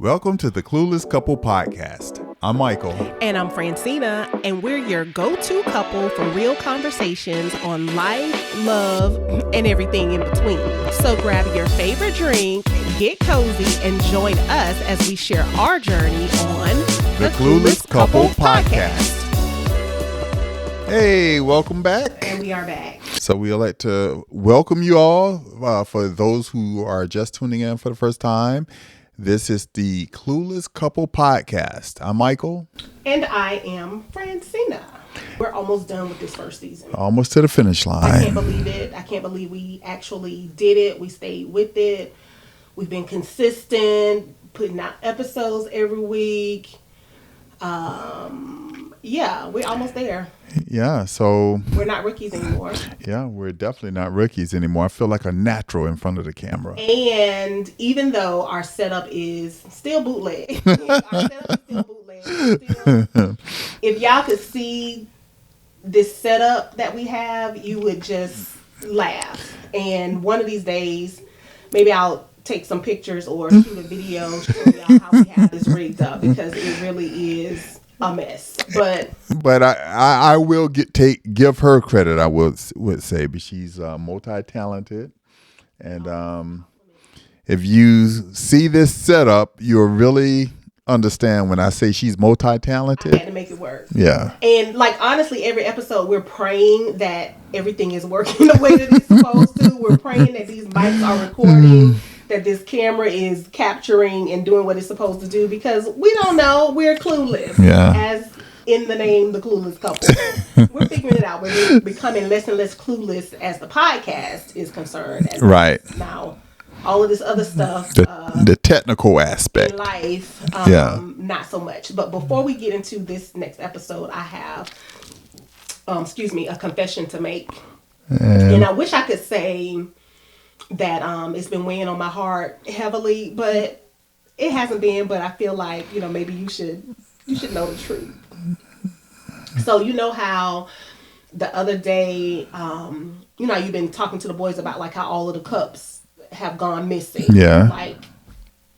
Welcome to the Clueless Couple Podcast. I'm Michael. And I'm Francina, and we're your go-to couple for real conversations on life, love, and everything in between. So grab your favorite drink, get cozy, and join us as we share our journey on the Clueless Couple Podcast. Hey, welcome back. And we are back. So we'd like to welcome you all. For those who are just tuning in for the first time, this is the Clueless Couple Podcast. I'm Michael. And I am Francina. We're almost done with this first season. Almost to the finish line. I can't believe it. I can't believe we actually did it. We stayed with it. We've been consistent, putting out episodes every week. Yeah, we're almost there. Yeah, so we're not rookies anymore. Yeah, we're definitely not rookies anymore. I feel like a natural in front of the camera. And even though our setup is still bootleg, if y'all could see this setup that we have, you would just laugh. And one of these days, maybe I'll take some pictures or shoot a video showing y'all how we have this rigged up, because it really is a mess. But I will give her credit. I would say, but she's multi-talented, and if you see this setup, you'll really understand when I say she's multi-talented. I had to make it work. Yeah. And honestly, every episode we're praying that everything is working the way that it's supposed to. We're praying that these mics are recording, that this camera is capturing and doing what it's supposed to do, because we don't know. We're clueless. Yeah. As in the name, the Clueless Couple. We're figuring it out. We're becoming less and less clueless as the podcast is concerned. Right. Now, all of this other stuff. The technical aspect. In life, not so much. But before we get into this next episode, I have, a confession to make. And I wish I could say that it's been weighing on my heart heavily, but it hasn't been. But I feel like, maybe you should know the truth. So you know how the other day, you've been talking to the boys about how all of the cups have gone missing. Yeah.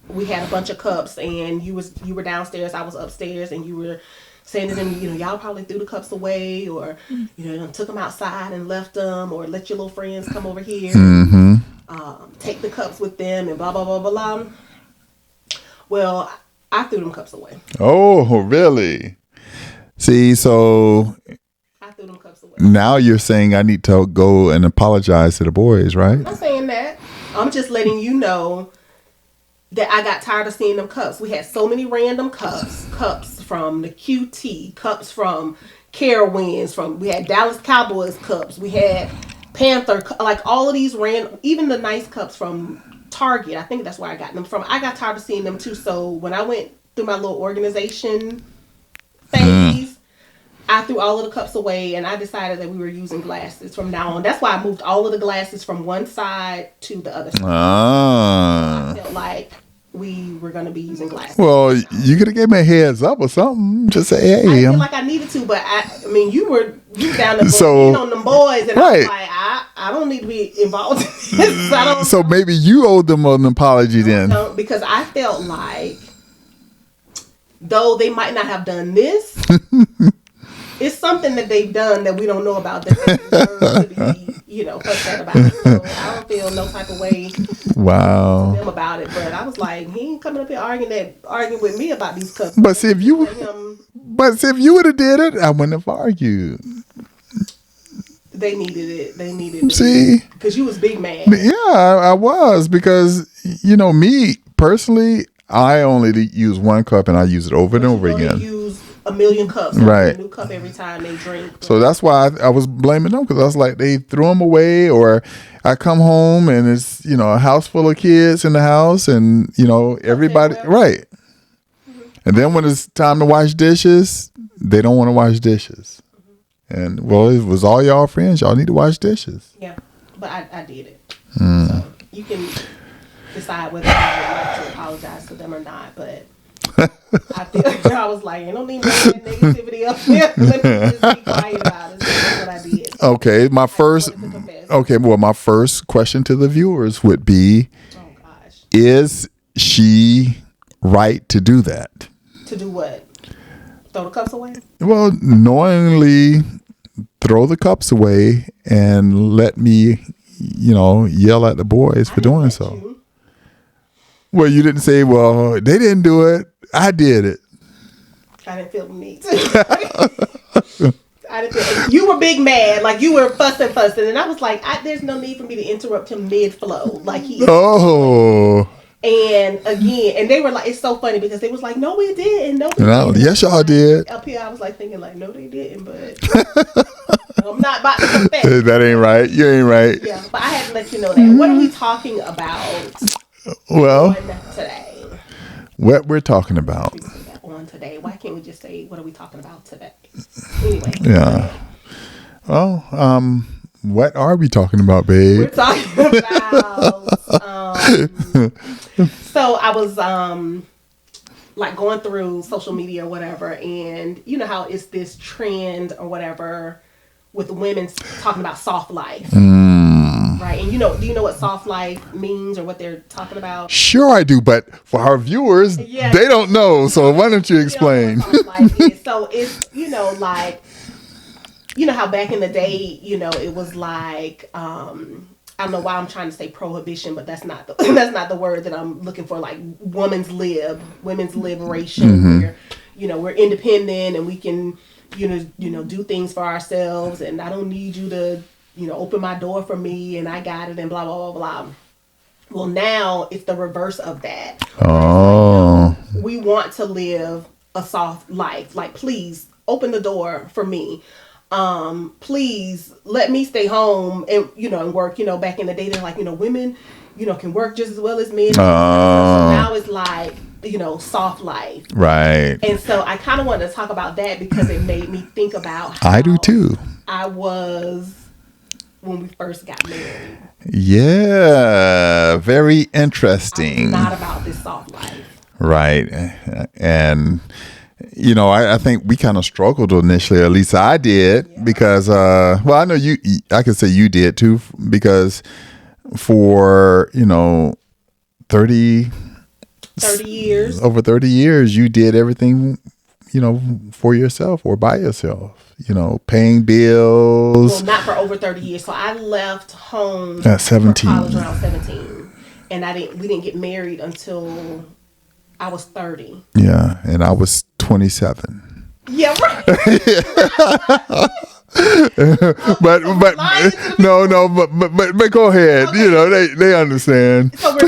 We had a bunch of cups, and you were downstairs, I was upstairs, and you were saying to them, y'all probably threw the cups away, or took them outside and left them, or let your little friends come over here, take the cups with them, and blah blah blah blah blah. Well, I threw them cups away. Oh, really? See, so I threw them cups away. Now you're saying I need to go and apologize to the boys, right? I'm not saying that. I'm just letting you know that I got tired of seeing them cups. We had so many random cups from the QT, cups from Carowinds, we had Dallas Cowboys cups, we had Panther, all of these random, even the nice cups from Target. I think that's where I got them from. I got tired of seeing them too. So when I went through my little organization phase, I threw all of the cups away, and I decided that we were using glasses from now on. That's why I moved all of the glasses from one side to the other side. I felt like we were going to be using glasses. Well, you could have gave me a heads up or something. Just say, hey. I feel like I needed to, but you were down there on them boys, and right. I was like, I don't need to be involved in this. So maybe you owed them an apology then. No, because I felt like, though they might not have done this, it's something that they've done that we don't know about that they deserve to be, upset about. So I don't feel no type of way to them about it. But I was like, he ain't coming up here arguing with me about these cups. But see, if you would have did it, I wouldn't have argued. They needed it. They needed it. See? Because you was big man. Yeah, I was. Because, me, personally, I only use one cup, and I use it over and over again. Use a million cups. Right. A new cup every time they drink. So that's why I was blaming them, because I was like, they threw them away, or I come home and it's, a house full of kids in the house, and, everybody. Right. And then when it's time to wash dishes, they don't want to wash dishes. And, it was all y'all friends. Y'all need to wash dishes. Yeah. But I did it. So you can decide whether you would like to apologize to them or not. But I feel I was like, I don't need no negativity up here. Let me just be quiet about it. That's what I did. Okay. My first question to the viewers would be, is she right to do that? To do what? Throw the cups away? Well, knowingly throw the cups away and let me, yell at the boys for doing so. Well, you didn't say, well, they didn't do it. I did it. I didn't feel the need to. You were big mad, like you were fussing, and I was like, there's no need for me to interrupt him mid-flow, like he. Oh. And again, and they were like, it's so funny because they was like, no, we didn't. No, we didn't. Yes, y'all did. Up here, I was like thinking, like, no, they didn't, but I'm not about to confess. That ain't right. You ain't right. Yeah, but I had to let you know that. What are we talking about? Well, today. What we're talking about. On today. Why can't we just say, what are we talking about today? Anyway. Yeah. Well, what are we talking about, babe? We're talking about so I was like going through social media or whatever, and you know how it's this trend or whatever with women talking about soft life. Right. And do you know what soft life means or what they're talking about? Sure I do, but for our viewers, they don't know. So why don't you explain? Soft life is. So it's, like, how back in the day, it was like, I don't know why I'm trying to say prohibition, but that's not the word that I'm looking for. Like women's liberation, where, we're independent and we can, do things for ourselves, and I don't need you to, open my door for me and I got it and blah, blah, blah, blah. Well, now it's the reverse of that. Oh. Like, no, we want to live a soft life. Like, please open the door for me. Please let me stay home and, and work. Back in the day, they're like, women, can work just as well as men. So now it's like, soft life. Right. And so I kind of wanted to talk about that because it made me think about how I do too. I was when we first got married. Yeah. Very interesting. I'm not about this soft life. Right. And I think we kind of struggled initially, at least I did, because, I know I could say you did too, because for, 30 years, over 30 years, you did everything, for yourself or by yourself, paying bills. Well, not for over 30 years. So I left home at 17. For college around 17. And we didn't get married until I was 30. Yeah, and I was 27. Yeah, right. but go ahead. Okay. They understand. So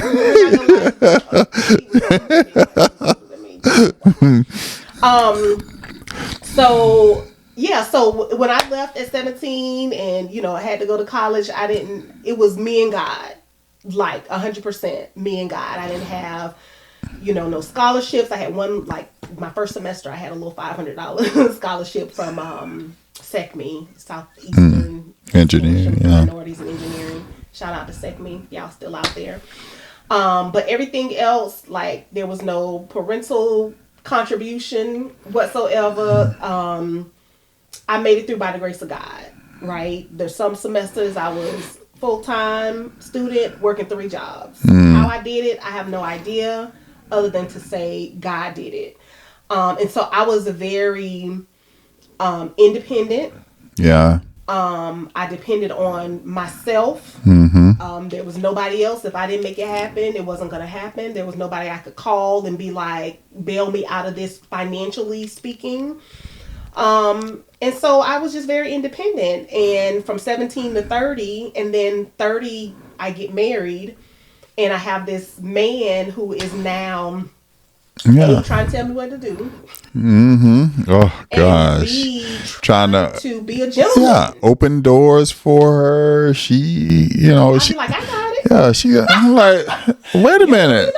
so when I left at 17 and I had to go to college, it was me and God, like 100% me and God. I didn't have no scholarships. I had one, like my first semester, I had a little $500 scholarship from SECME, Southeastern Engineering, Minorities in Engineering. Shout out to SECME, y'all still out there. But everything else, like there was no parental contribution whatsoever. I made it through by the grace of God, right? There's some semesters I was full-time student working 3 jobs. How I did it, I have no idea, other than to say God did it. And so I was very independent. Yeah. I depended on myself. There was nobody else. If I didn't make it happen, it wasn't going to happen. There was nobody I could call and be like, bail me out of this financially speaking. And so I was just very independent. And from 17 to 30, and then 30, I get married. And I have this man who is now trying to tell me what to do. Oh, gosh. Trying to be a gentleman. Yeah, open doors for her. She, she like, I got it. Yeah, I'm like, wait a minute.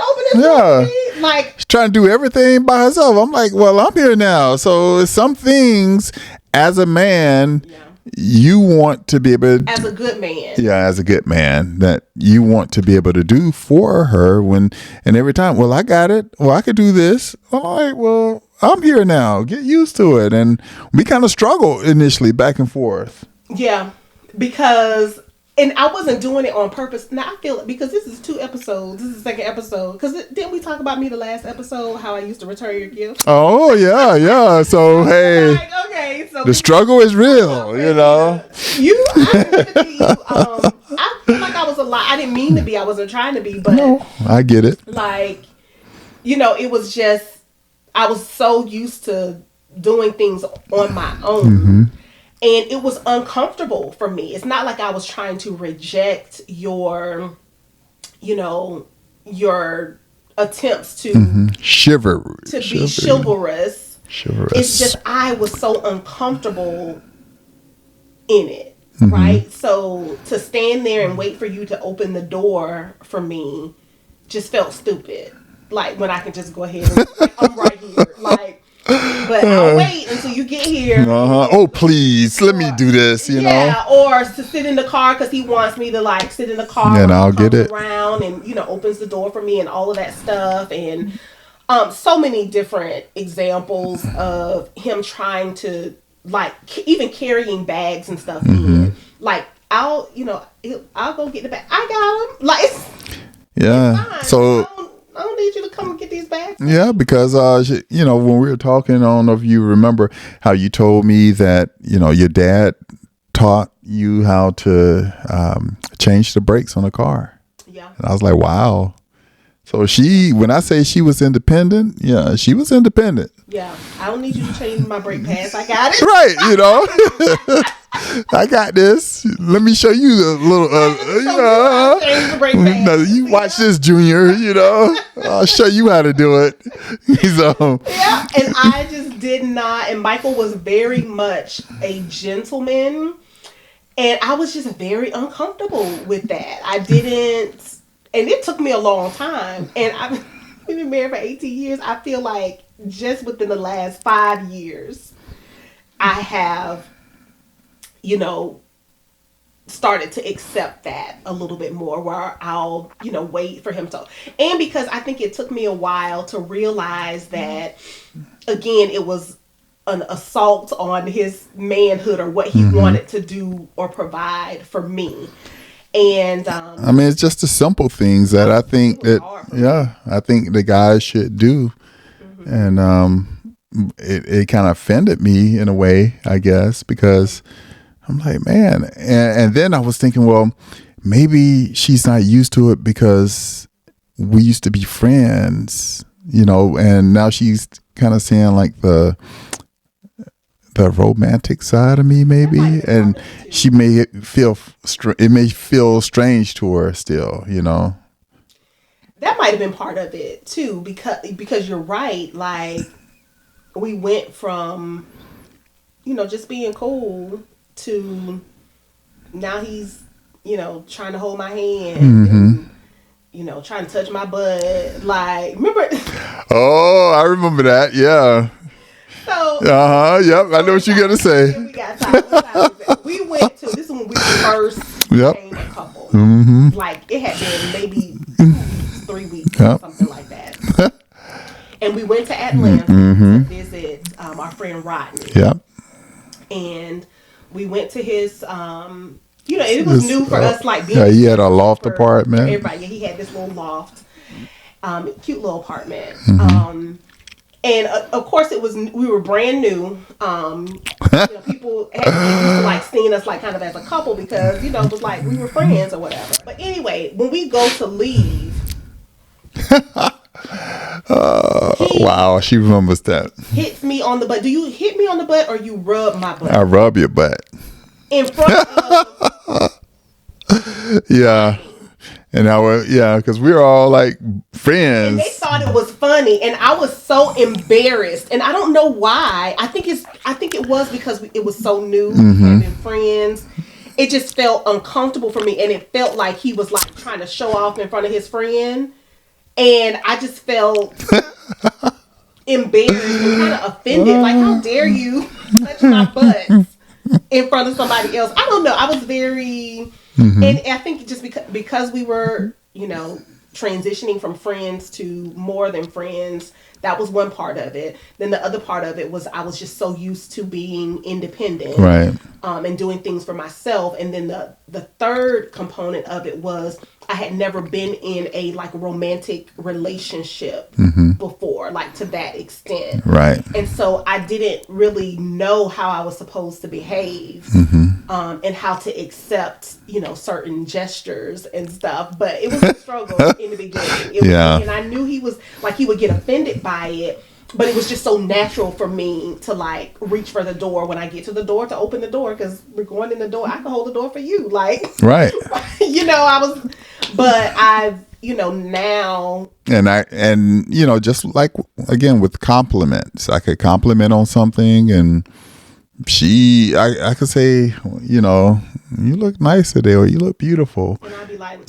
Like, she's trying to do everything by herself. I'm like, well, I'm here now. So some things as a man, you want to be able to, as a good man. Yeah, as a good man, that you want to be able to do for her and every time, well, I got it. Well, I could do this. All right, well, I'm here now. Get used to it. And we kind of struggle initially back and forth. Yeah, because And I wasn't doing it on purpose. Now I feel, because this is 2 episodes. This is the second episode. Because didn't we talk about me the last episode, how I used to return your gift? Oh, yeah. So, hey, like, okay, so the struggle is real, you know. I feel like I was a lot. I didn't mean to be. I wasn't trying to be. But no, I get it. Like, it was just, I was so used to doing things on my own. Mm-hmm. And it was uncomfortable for me. It's not like I was trying to reject your attempts to be chivalrous. It's just I was so uncomfortable in it, right? So to stand there and wait for you to open the door for me just felt stupid. Like, when I can just go ahead and I'm right here, like. But I'll wait until you get here. Oh, please, let me do this, you know? Yeah, or to sit in the car because he wants me to, like, sit in the car and I'll get it around and, opens the door for me and all of that stuff. And so many different examples of him trying to, like, even carrying bags and stuff in. Like, I'll go get the bag. I got him. Like, yeah. So I don't need you to come and get these bags. Yeah, because when we were talking, I don't know if you remember how you told me that your dad taught you how to change the brakes on a car. Yeah, and I was like, wow. So when I say she was independent, yeah, she was independent. Yeah, I don't need you to change my brake pads. I got it. Right, I got this. Let me show you a little. Change the brake pads. You watch this, Junior. I'll show you how to do it. Yeah, and I just did not. And Michael was very much a gentleman, and I was just very uncomfortable with that. I didn't, and it took me a long time. And I've been married for 18 years. I feel like just within the last 5 years, I have, started to accept that a little bit more, where I'll, wait for him to. And because I think it took me a while to realize that, again, it was an assault on his manhood or what he wanted to do or provide for me. And I mean, it's just the simple things that I think I think the guys should do. And it kind of offended me in a way, I guess, because I'm like, man. And then I was thinking, well, maybe she's not used to it because we used to be friends, and now she's kind of seeing like the romantic side of me, maybe. And she may feel, it may feel strange to her still, That might have been part of it too, because you're right. Like, we went from, just being cool to now he's, trying to hold my hand and, trying to touch my butt. Like, remember? Oh, I remember that. Yeah. So. Yep. I know what you're gonna say. We got time. We went to, this is when we first became a couple. Like, it had been maybe 3 weeks or something like that. And we went to Atlanta to visit our friend Rodney. Yep. And we went to his, it was new for us, like being. Yeah, he had a loft apartment. Everybody, yeah, he had this little loft, cute little apartment. And of course, we were brand new. People had like seeing us like kind of as a couple because it was like we were friends or whatever. But anyway, when we go to leave. Wow, she remembers that. Hits me on the butt. Do you hit me on the butt or you rub my butt? I rub your butt. In front of. Yeah. And because we were all like friends. And they thought it was funny, and I was so embarrassed, and I don't know why. I think it was because it was so new, having friends. It just felt uncomfortable for me, and it felt like he was like trying to show off in front of his friend. And I just felt embarrassed and kind of offended. Like, how dare you touch my butt in front of somebody else? I don't know. I was very, and I think just because we were, transitioning from friends to more than friends. That was one part of it. Then the other part of it was I was just so used to being independent, right, and doing things for myself. And then the third component of it was I had never been in a like romantic relationship before, like to that extent. right. And so I didn't really know how I was supposed to behave, and how to accept, certain gestures and stuff. But it was a struggle in the beginning. And I knew he would get offended by it. But it was just so natural for me to like reach for the door when I get to the door to open the door, because we're going in the door. I can hold the door for you, like right. But I've now, and just like again with compliments, I could compliment on something, and I could say, you look nice today, or you look beautiful, and I'd be like,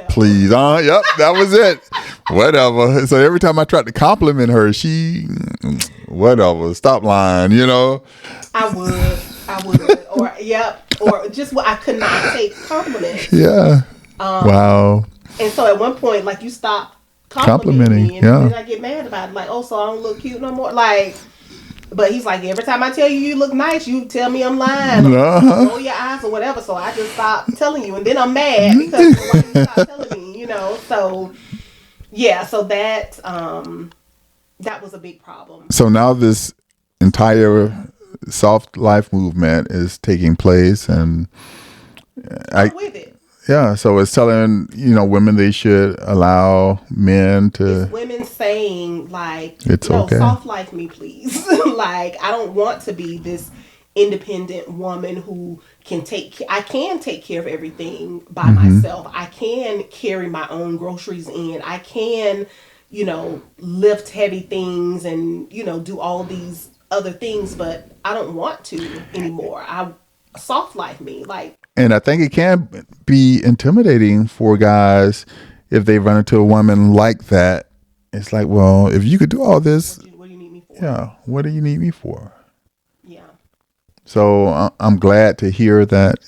please, yep, that was it. Whatever. So every time I tried to compliment her, she, whatever, stop lying, I would, or just I could not take compliments. Yeah. Wow. And so at one point, like, you stop complimenting me, and then I get mad about it, like, oh, so I don't look cute no more, like. But he's like, every time I tell you look nice, you tell me I'm lying, or roll your eyes or whatever. So I just stop telling you, and then I'm mad because why you stop telling me, So yeah, so that was a big problem. So now this entire soft life movement is taking place, and I'm with it. Yeah, so it's telling women they should allow men to. It's women saying like, it's okay. Soft life me, please. Like, I don't want to be this independent woman who I can take care of everything by myself. I can carry my own groceries in. I can, lift heavy things and do all these other things, but I don't want to anymore. Soft life me, like. And I think it can be intimidating for guys if they run into a woman like that. It's like, well, if you could do all this, what do you need me for? Yeah, what do you need me for? Yeah. So I'm glad to hear that,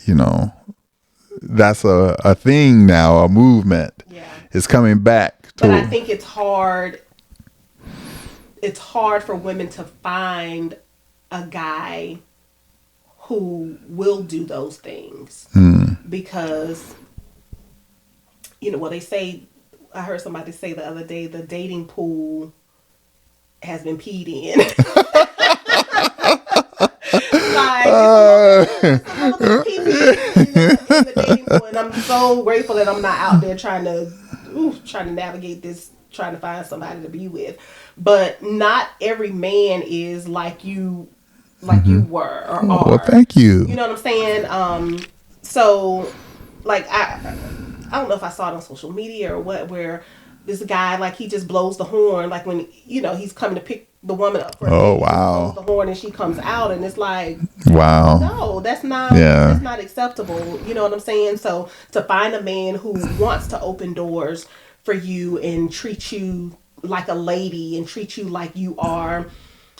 that's a thing now, a movement. Yeah. It's coming back. But I think it's hard. It's hard for women to find a guy who will do those things, because they say, I heard somebody say the other day, the dating pool has been peed in. In the dating pool, and I'm so grateful that I'm not out there trying to navigate this, trying to find somebody to be with. But not every man is like you you were or are. Well, thank you. You know what I'm saying? So, like, I don't know if I saw it on social media or what, where this guy, like, he just blows the horn, like, when, he's coming to pick the woman up. Oh, wow. He blows the horn and she comes out, and it's like, wow. No, that's not acceptable. You know what I'm saying? So, to find a man who wants to open doors for you and treat you like a lady and treat you like you are,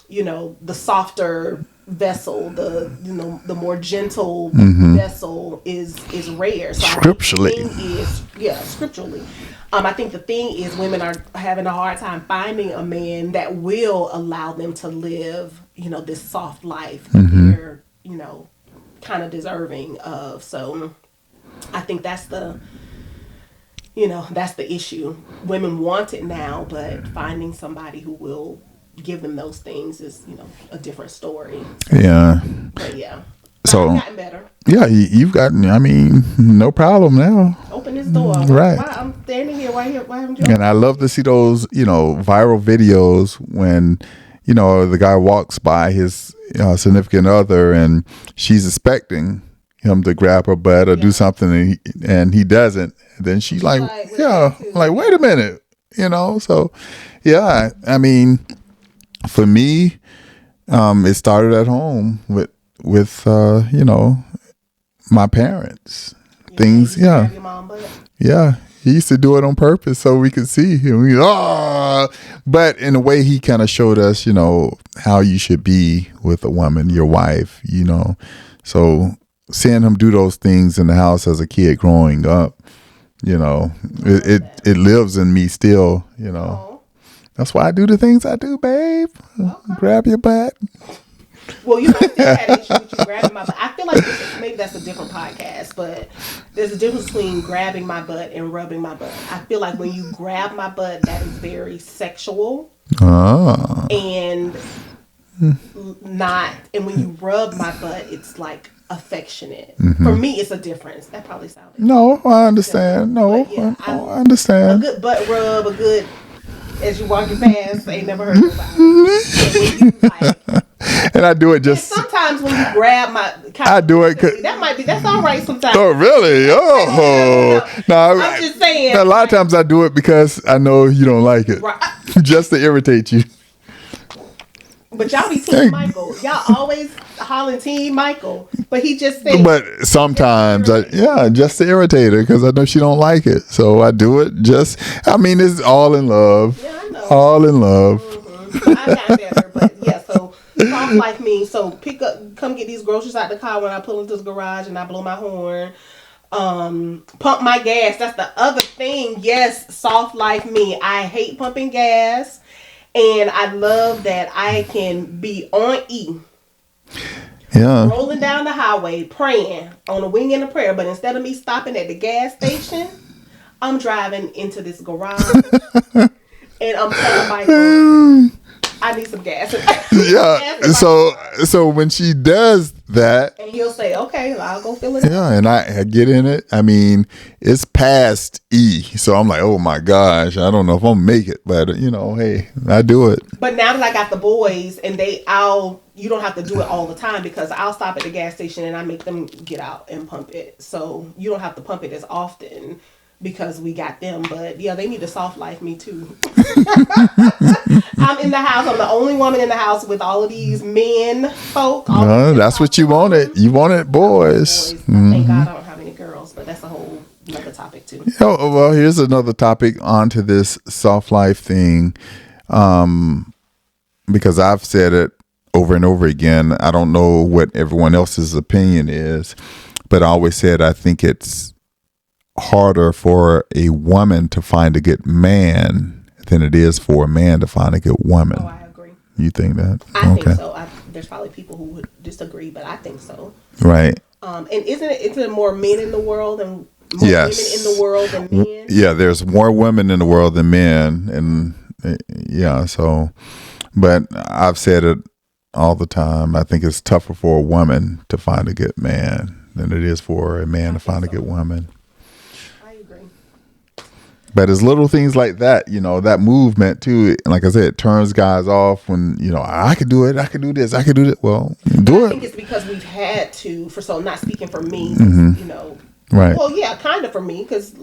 the softer vessel, the more gentle vessel is rare. So scripturally. Scripturally. I think the thing is women are having a hard time finding a man that will allow them to live, this soft life that they're, kind of deserving of. So I think that's the issue. Women want it now, but finding somebody who will give them those things is, a different story. Yeah. But yeah. So I've gotten better. Yeah, you've gotten. No problem now. Open this door. Right. I'm standing here. Why haven't you? And I love to see those, viral videos when, the guy walks by his significant other and she's expecting him to grab her butt or do something, and he doesn't. And then she's like, wait a minute, So, yeah, for me, it started at home with my parents. Things, yeah. He used to do it on purpose so we could see him. But in a way, he kind of showed us, how you should be with a woman, your wife, So seeing him do those things in the house as a kid growing up, You know, it lives in me still. You know, that's why I do the things I do, babe. Okay. Grab your butt. Well, you know, I still had an issue with you grabbing my butt. I feel like maybe that's a different podcast, but there's a difference between grabbing my butt and rubbing my butt. I feel like when you grab my butt, that is very sexual. And and when you rub my butt, it's like affectionate. For me, it's a difference. That probably sounded. No, I understand. No, yeah, I understand. A good butt rub, a good, as you walking past, ain't never heard nobody. And I do it just. Sometimes when you grab my, I do it. That's all right sometimes. Oh, really? Oh, no. I'm just saying. A lot of times I do it because I know you don't like it, right. Just to irritate you. But y'all be team Michael. Y'all always hollering team Michael, but he just said. But sometimes, just to irritate her because I know she don't like it. So I do it just. I mean, it's all in love. Yeah, I know. All in love. I got better, but yeah. So soft like me. So come get these groceries out the car when I pull into the garage and I blow my horn. Pump my gas. That's the other thing. Yes, soft like me. I hate pumping gas. And I love that I can be on E. Yeah. Rolling down the highway, praying on a wing and a prayer. But instead of me stopping at the gas station, I'm driving into this garage. And I'm telling Michael, I need some gas. Yeah. So when she does that, and he'll say, "Okay, I'll go fill it." Yeah, and I get in it. I mean, it's past E, so I'm like, oh my gosh, I don't know if I'm gonna make it, but hey, I do it. But now that I got the boys, and you don't have to do it all the time because I'll stop at the gas station and I make them get out and pump it, so you don't have to pump it as often. Because we got them, but yeah, they need to soft life me too. I'm in the house. I'm the only woman in the house with all of these men folk. That's what you wanted. You wanted boys. Thank God I don't have any girls, but that's a whole another topic too. Well, here's another topic onto this soft life thing, because I've said it over and over again. I don't know what everyone else's opinion is, but I always said I think it's harder for a woman to find a good man than it is for a man to find a good woman. Oh, I agree. You think that? I think so. There's probably people who would disagree, but I think so. Right. And isn't more men in the world and more women in the world than men? Yeah, there's more women in the world than men, and so. But I've said it all the time. I think it's tougher for a woman to find a good man than it is for a man to find a good woman. But it's little things like that, that movement too. Like I said, it turns guys off when, I could do it. I could do this. I could do that. Well, do it. I think it's because we've had to, not speaking for me, Right. Well, yeah, kind of for me. Because,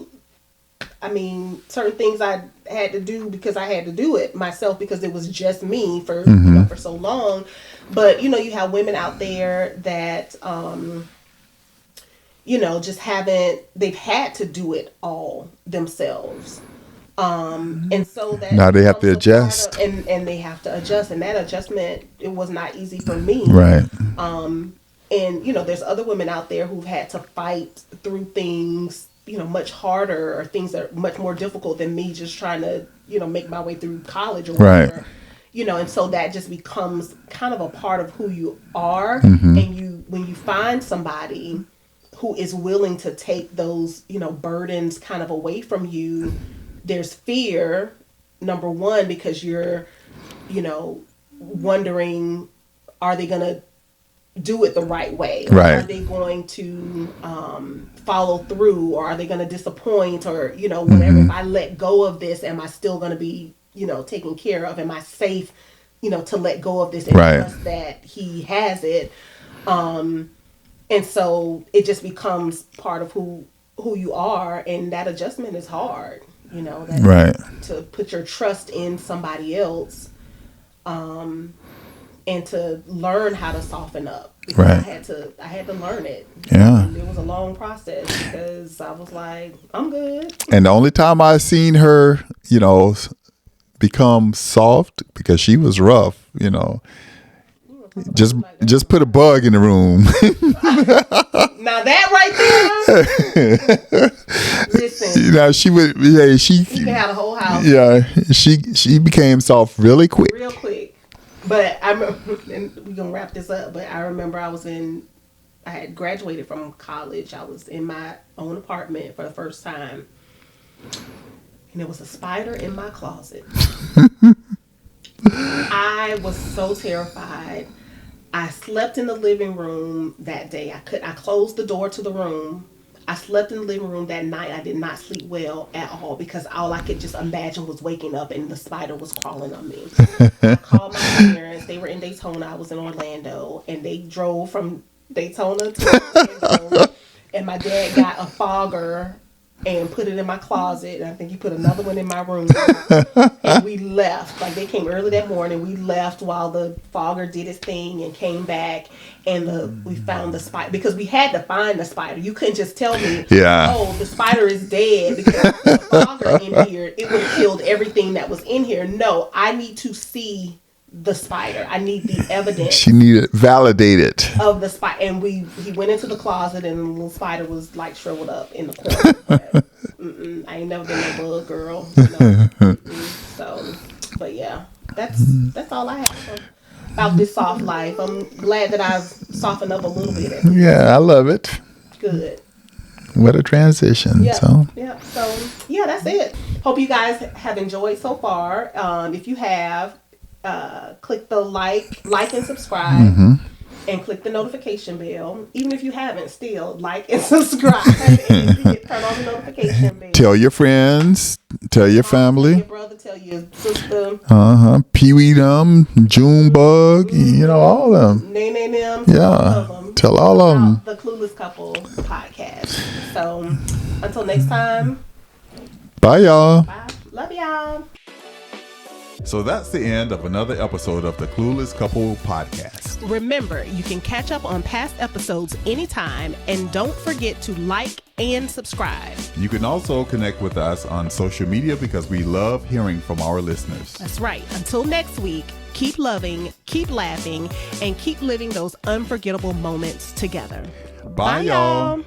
I mean, certain things I had to do because I had to do it myself because it was just me for, for so long. But, you have women out there that, they've had to do it all themselves. And so that now they have to adjust. And they have to adjust. And that adjustment, it was not easy for me. Right. And, there's other women out there who've had to fight through things, much harder or things that are much more difficult than me just trying to, make my way through college or whatever. Right. And so that just becomes kind of a part of who you are. And when you find somebody who is willing to take those, burdens kind of away from you, there's fear, number one, because you're, wondering, are they going to do it the right way? Right. Are they going to follow through, or are they going to disappoint, or, whatever? If I let go of this, am I still going to be, taken care of? Am I safe, to let go of this and trust that he has it? And so it just becomes part of who you are, and that adjustment is hard, to put your trust in somebody else, and to learn how to soften up. Because I had to learn it. Yeah. And it was a long process because I was like, I'm good. And the only time I've seen her, become soft, because she was rough, Just put a bug in the room. Now that right there, listen. You know, she would. Yeah, You can have the whole house. Yeah, she became soft really quick. Real quick. But I remember, and we're gonna wrap this up. But I remember I had graduated from college. I was in my own apartment for the first time, and there was a spider in my closet. I was so terrified. I slept in the living room that day. I closed the door to the room. I slept in the living room that night. I did not sleep well at all because all I could just imagine was waking up and the spider was crawling on me. I called my parents. They were in Daytona. I was in Orlando, and they drove from Daytona to Orlando. And my dad got a fogger and put it in my closet. And I think he put another one in my room. And we left. Like, they came early that morning. We left while the fogger did its thing and came back. And we found the spider. Because we had to find the spider. You couldn't just tell me, oh, the spider is dead. Because the fogger in here, it would have killed everything that was in here. No, I need to see the spider. I need the evidence. She needed validated of the spider. And he went into the closet, and the little spider was like shriveled up in the corner. But, I ain't never been a bug girl. So, but yeah, that's all I have about this soft life. I'm glad that I've softened up a little bit. Yeah, I love it. Good. What a transition. Yeah. So Yeah, that's it. Hope you guys have enjoyed so far. If you have, click the like and subscribe, and click the notification bell. Even if you haven't, still like and subscribe, and turn on the notification bell. Tell your friends, tell your family, tell your brother, tell your sister, Pee-wee them, Junebug, you know, all of them. Nene them, Yeah, tell all of them. The Clueless Couple Podcast. So until next time, bye y'all. bye. Love y'all. So that's the end of another episode of the Clueless Couple Podcast. Remember, you can catch up on past episodes anytime, and don't forget to like and subscribe. You can also connect with us on social media because we love hearing from our listeners. That's right. Until next week, keep loving, keep laughing, and keep living those unforgettable moments together. Bye y'all.